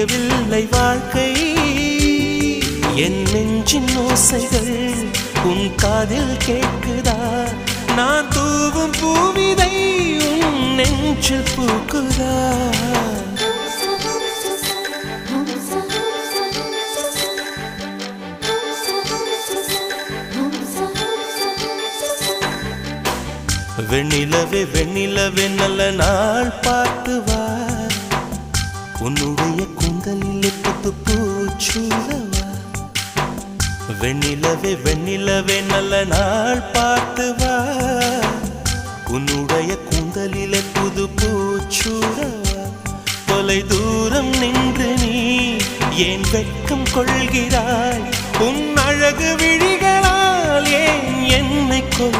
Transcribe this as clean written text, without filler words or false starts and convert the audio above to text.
விடியவில்லை வாழ்க்கை என் நெஞ்சின் ஓசைகள் உன் காதில் கேட்குதா நான் தூவும் பூவிதை உன் நெஞ்சில் பூக்குதா வெண்ணிலவே வெண்ணிலவே நல்ல நாள் பார்த்து வா உன்னுடைய கூந்தலில் புத்து பூச்சூடவா வெண்ணிலவே வெண்ணிலவே நல்ல நாள் பார்த்து வா உன்னுடைய கூந்தலில் புது பூச்சூடவா தொலை தூரம் நின்று நீ ஏன் வெட்கம் கொள்கிறாய் உன் அழகு விழிகளால் ஏன் என்னை கொள்